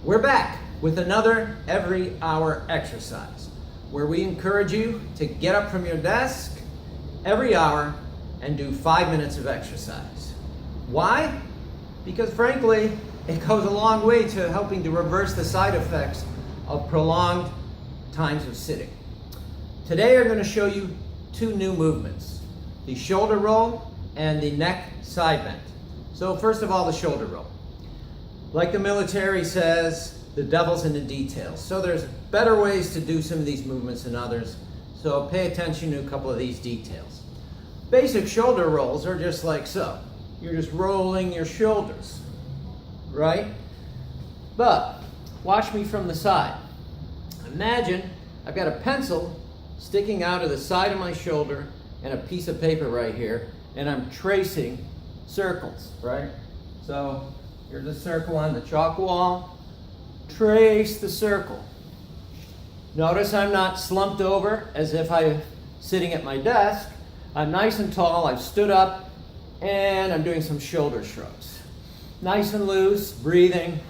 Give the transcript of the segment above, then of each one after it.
We're back with another every hour exercise where we encourage you to get up from your desk every hour and do 5 minutes of exercise. Why? Because frankly, it goes a long way to helping to reverse the side effects of prolonged times of sitting. Today I'm going to show you two new movements, the shoulder roll and the neck side bend. So first of all, the shoulder roll. Like the military says, the devil's in the details. So there's better ways to do some of these movements than others. So pay attention to a couple of these details. Basic shoulder rolls are just like so. You're just rolling your shoulders, right? But watch me from the side. Imagine I've got a pencil sticking out of the side of my shoulder and a piece of paper right here, and I'm tracing circles, right? So here's a circle on the chalk wall. Trace the circle. Notice I'm not slumped over as if I'm sitting at my desk. I'm nice and tall, I've stood up, and I'm doing some shoulder shrugs. Nice and loose, breathing.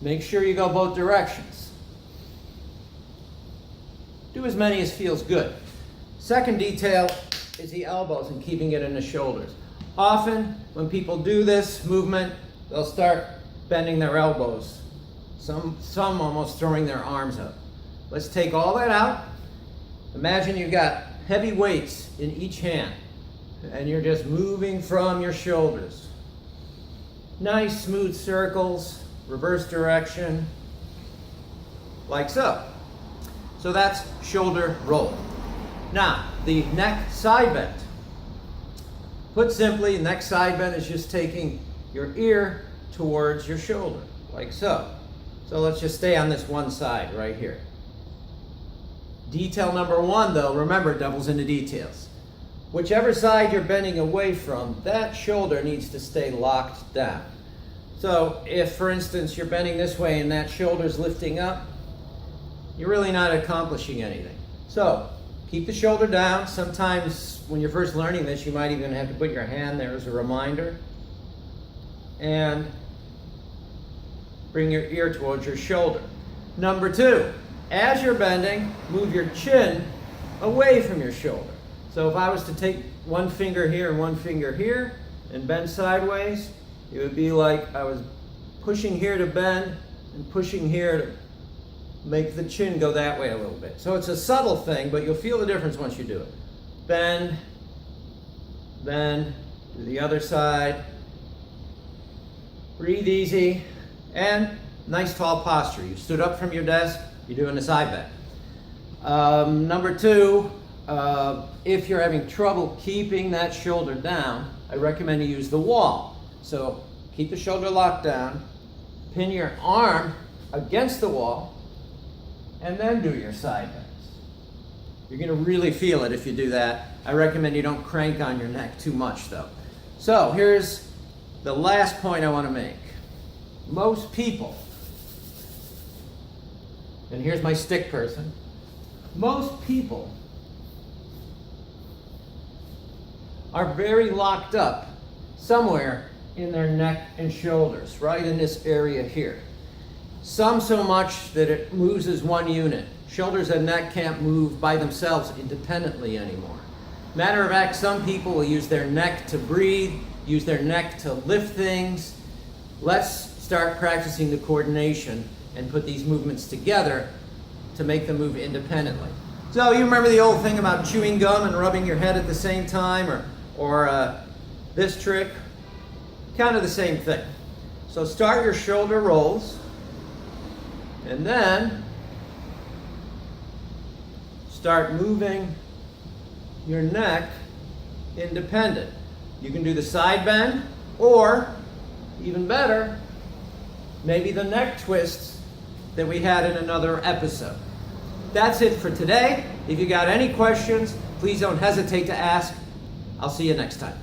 Make sure you go both directions. Do as many as feels good. Second detail is the elbows and keeping it in the shoulders. Often, when people do this movement, they'll start bending their elbows. Some almost throwing their arms up. Let's take all that out. Imagine you've got heavy weights in each hand, and you're just moving from your shoulders. Nice smooth circles, reverse direction, like so. So that's shoulder roll. Now, the neck side bend. Put simply, neck side bend is just taking your ear towards your shoulder, like so. So let's just stay on this one side right here. Detail number one though, remember, devil's in the details. Whichever side you're bending away from, that shoulder needs to stay locked down. So if, for instance, you're bending this way and that shoulder's lifting up, you're really not accomplishing anything. So keep the shoulder down. Sometimes when you're first learning this, you might even have to put your hand there as a reminder. And bring your ear towards your shoulder. Number two, as you're bending, move your chin away from your shoulder. So if I was to take one finger here and one finger here and bend sideways, it would be like I was pushing here to bend and pushing here to make the chin go that way a little bit. So it's a subtle thing, but you'll feel the difference once you do it. Bend, bend, to the other side. Breathe easy, and nice tall posture. You stood up from your desk, you're doing a side bend. Number two, if you're having trouble keeping that shoulder down, I recommend you use the wall. So keep the shoulder locked down, pin your arm against the wall, and then do your side bends. You're gonna really feel it if you do that. I recommend you don't crank on your neck too much though. So here's the last point I wanna make. Most people, and here's my stick person, most people are very locked up somewhere in their neck and shoulders, right in this area here. Some so much that it moves as one unit. Shoulders and neck can't move by themselves independently anymore. Matter of fact, some people will use their neck to breathe, use their neck to lift things. Let's start practicing the coordination and put these movements together to make them move independently. So you remember the old thing about chewing gum and rubbing your head at the same time, or this trick? Kind of the same thing. So start your shoulder rolls, and then start moving your neck independent. You can do the side bend, or even better, maybe the neck twists that we had in another episode. That's it for today. If you got any questions, please don't hesitate to ask. I'll see you next time.